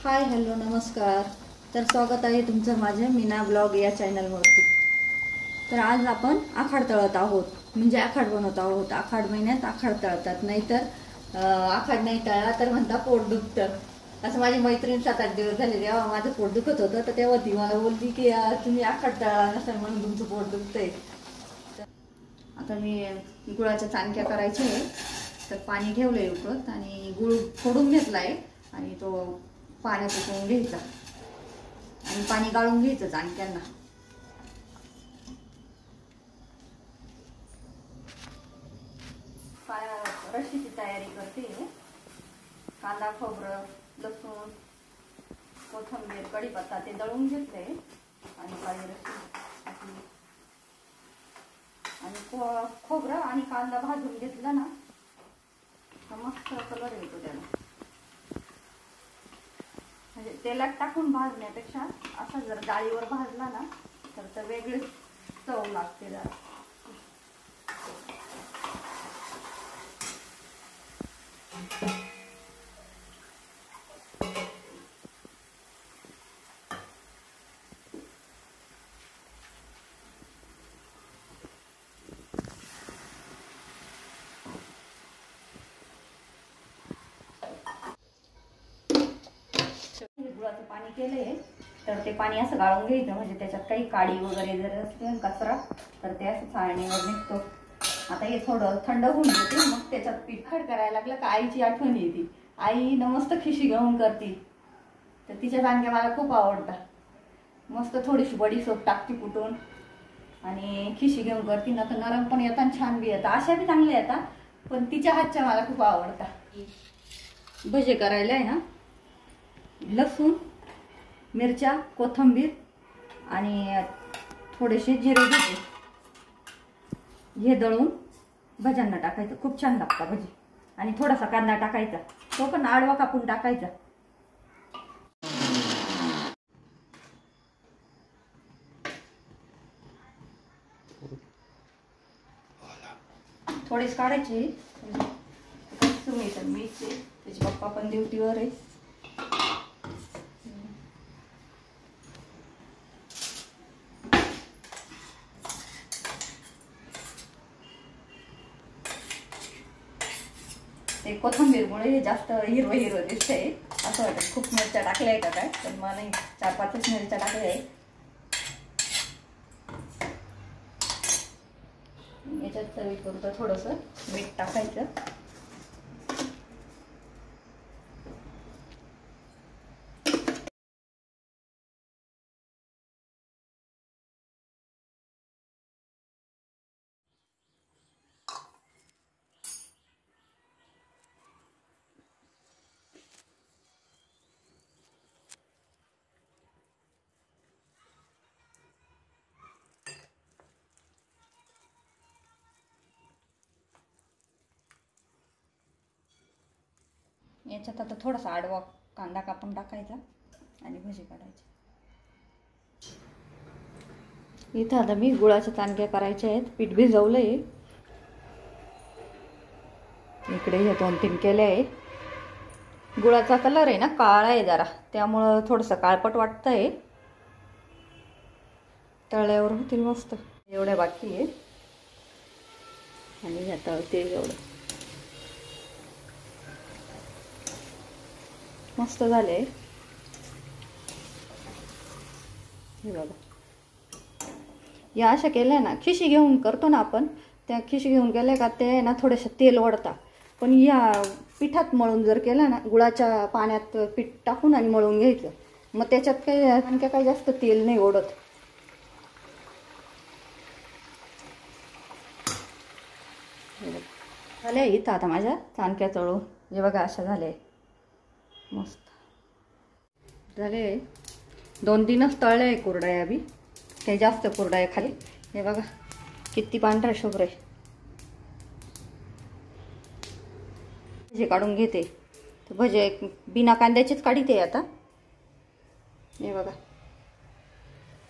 Hi hello नमस्कार। तर स्वागत आहे तुमचं माझ्या मीना ब्लॉग या चॅनलवरती। तर आज आपण आखाड तळत आहोत, म्हणजे आखाड बनवत आहोत। आखाड महिन्यात आखाड तळतात, नाहीतर आखाड नाही तळला तर म्हणता पोट दुखतं। असं माझी मैत्रीण 7-8 दिवस झाले तेव्हा माझं पोट दुखत होतं, तर तेव्हा ती मला बोलली की तुम्ही आखाड तळला नसेल म्हणून तुमचं पोट दुखतंय। आता मी गुळाच्या चाणक्या करायचे आहे, तर पाणी ठेवलंय उकळत आणि गुळ फोडून घेतलाय आणि तो पाण्यात उकळून घ्यायचा आणि पाणी गाळून घ्यायचं चाणक्यांना। रशीची तयारी करते। कांदा खोबरं लसूण कोथिंबीर कढीपत्ता ते दळून घेतले आणि काळी रशी आणि खोबरं आणि कांदा भाजून घेतला ना तर मस्त कलर येतो त्याला। म्हणजे तेलात टाकून भाजण्यापेक्षा असा जर डाळीवर भाजला ना तर वेगळीच चव लागते जरा। गुळाचं पाणी केलंय तर ते पाणी असं गाळून घ्यायचं, म्हणजे त्याच्यात काही काडी वगैरे जर असते कचरा तर ते असं चाळणीवर निघतो। आता हे थोडं थंड होऊन येते, मग त्याच्यात पीठ करायला लागलं का आईची आठवण येते। आई मस्त खिशी घेऊन करते, तर तिच्या चाणक्या मला खूप आवडतात। मस्त थोडीशी बडीशेप टाकते कुटून आणि खिशी घेऊन करते ना, तर नरम पण येतात आणि छान बी येतात। अशा बी चांगल्या येतात, पण तिच्या हातच्या मला खूप आवडतात। भजे करायला आहे ना, लसूण मिरच्या कोथिंबीर आणि थोडेसे जिरे घ्यायचे, हे दळून भज्यांना टाकायचं, खूप छान लागतं भजी। आणि थोडासा कांदा टाकायचा, तो पण आडवा कापून टाकायचा। थोडेच काढायचे, तुम्ही तर मीच आहे, त्याचे पप्पा पण ड्युटीवर आहे। ते कोथिंबीरमुळे जास्त हिरवं हिरवं दिसतंय, असं वाटतं खूप मिरच्या टाकल्या का काय, पण मला नाही, 4-5च मिरच्या टाकल्या आहे। याच्यात चवीपुरतं थोडंसं मीठ टाकायचं। याच्यात आता थोडासा आडवा कांदा कापून टाकायचा आणि भजी काढायची। इथं आता मी गुळाच्या चाणक्या करायच्या आहेत, पीठ भिजवलंय। इकडे हे 2-3 केले आहे। गुळाचा कलर आहे ना काळा आहे जरा, त्यामुळं थोडंसं काळपट वाटतंय। तळल्यावर होतील मस्त। एवढ्या बाकी आहे आणि ह्या तळते एवढं मस्त झाले। हे बघा, या अशा केल्या ना, खिशी घेऊन करतो ना आपण, त्या खिशी घेऊन केल्या का ते ना थोडेसे तेल ओढतात, पण या पिठात मळून जर केलं ना, गुळाच्या पाण्यात पीठ टाकून आणि मळून घ्यायचं, मग त्याच्यात काही जास्त तेल नाही ओढत। झाले इथं आता माझ्या चाणक्या तळून, हे बघा अशा झाले मस्त झाले। 2-3च तळले कुरडया बी, काही जास्त कुरडया खाली। हे बघा किती पांढरा शुभ्र आहे। भजे काढून घेते, तर भजे बिना कांद्याचेच काढते आता। हे बघा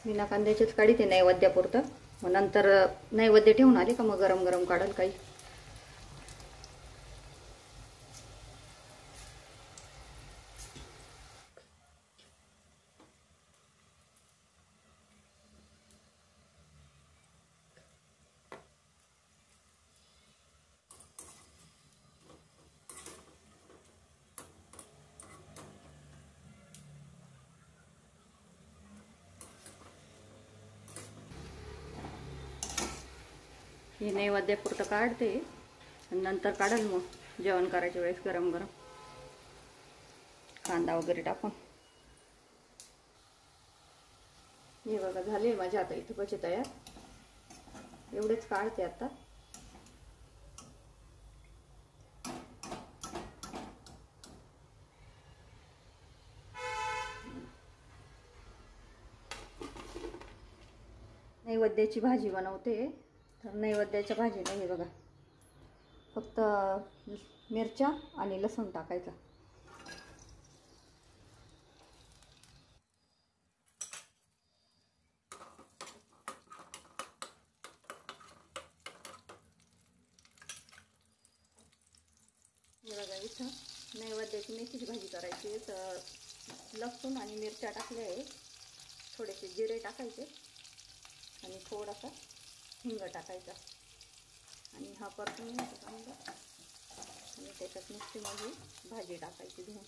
बिना कांद्याचेच काढते नैवेद्यापुरतं, मग नंतर नैवेद्य ठेवून आले का मग गरम गरम काढल काही। हे नैवेद्यापुरतं काढते आणि नंतर काढेल मग जेवण करायच्या वेळेस गरम गरम कांदा वगैरे टाकून. हे बघा झाले माझ्या आता इथे भजी तयार. एवढेच काढते आता. नैवेद्याची भाजी बनवते. तर नैवेद्याच्या भाजीला हे बघा फक्त मिरच्या आणि लसूण टाकायचा. हे बघा इथं नैवेद्याची मेथीची भाजी करायची. तर लसूण आणि मिरच्या टाकल्या आहे. थोडेसे जिरे टाकायचे आणि थोडासा हिंग टाकायचा आणि हा परतून घ्यायचा कांदा आणि त्याच्यात नुसती माझी भाजी टाकायची धुवून.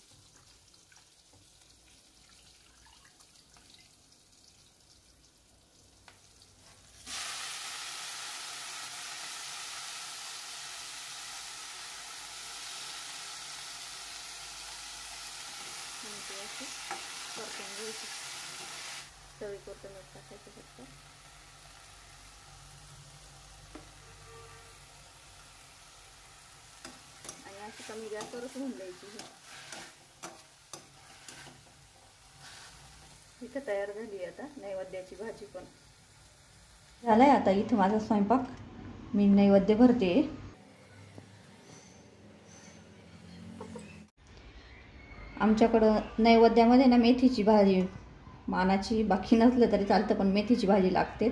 आणि ते अशी परतून घ्यायची. चवीपुरतं मीठ टाकायचं फक्त. अशी कमी गॅसवरच होऊन द्यायची. इथं तयार झाली आता नैवेद्याची भाजी पण झालाय. आता इथं माझा स्वयंपाक मी नैवेद्य भरते. आमच्याकडं नैवेद्यामध्ये ना मेथीची भाजी मानाची, बाकी नसलं तरी चालतं पण मेथीची भाजी लागते.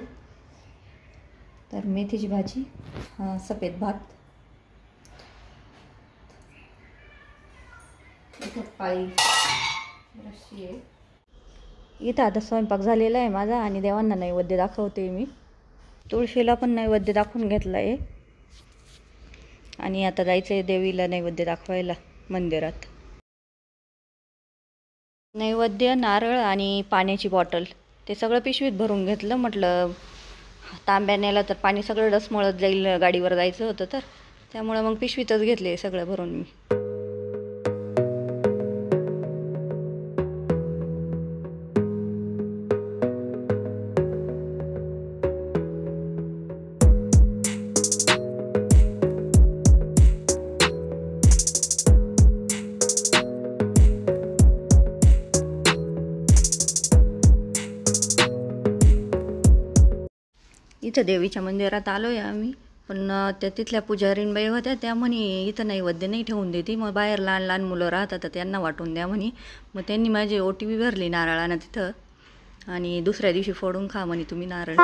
तर मेथीची भाजी, सफेद भात, काळी रस्सी आहे. इथं आता स्वयंपाक झालेला आहे माझा आणि देवांना नैवेद्य दाखवते मी. तुळशीला पण नैवेद्य दाखवून घेतला आहे आणि आता जायचं आहे देवीला नैवेद्य दाखवायला मंदिरात. नैवेद्य, नारळ आणि पाण्याची बॉटल ते सगळं पिशवीत भरून घेतलं. म्हटलं तांब्या नेला तर पाणी सगळं डसमळत जाईल, गाडीवर जायचं होतं तर त्यामुळं मग पिशवीतच घेतले सगळं भरून मी. इथं देवीच्या मंदिरात आलो आहे आम्ही, पण त्या तिथल्या पुजारीणबाई होत्या त्या म्हणे इथं नैवेद्य नाही ठेवून देते, मग बाहेर लहान लहान मुलं राहतात तर त्यांना वाटून द्या म्हणे. मग त्यांनी माझी ओटी बी भरली नारळानं तिथं आणि दुसऱ्या दिवशी फोडून खा म्हणे तुम्ही नारळ,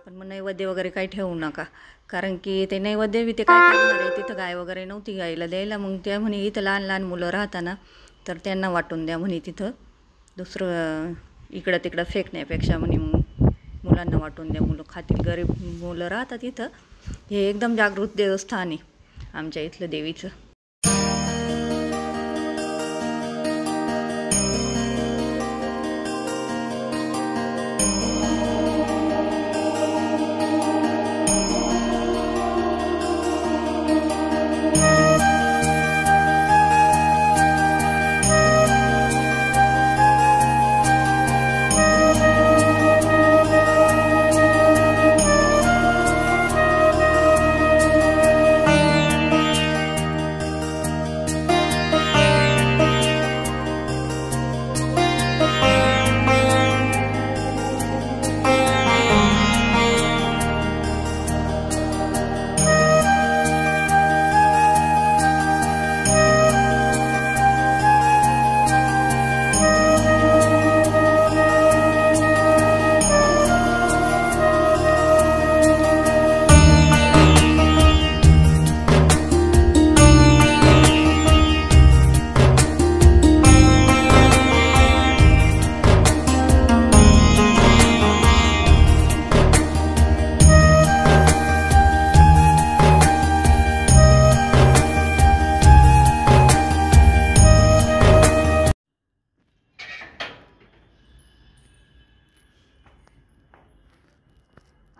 पण मग नैवेद्य वगैरे काही ठेवू नका. कारण की ते नैवेद्य बी ते काय करणार आहे, तिथं गाय वगैरे नव्हती गायला द्यायला. मग त्या म्हणे इथं लहान लहान मुलं राहताना तर त्यांना वाटून द्या म्हणे तिथं, दुसरं इकडं तिकडं फेकण्यापेक्षा म्हणे मग मुलांना वाटून द्या, मुलं खातील, गरीब मुलं राहतात इथं. हे एकदम जागृत देवस्थान आहे आमच्या इथलं देवीचं.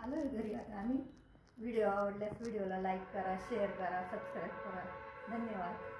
आलो घरी आता आम्ही. व्हिडिओ आवडल्यास व्हिडिओला लाईक करा, शेअर करा, सबस्क्राईब करा. धन्यवाद.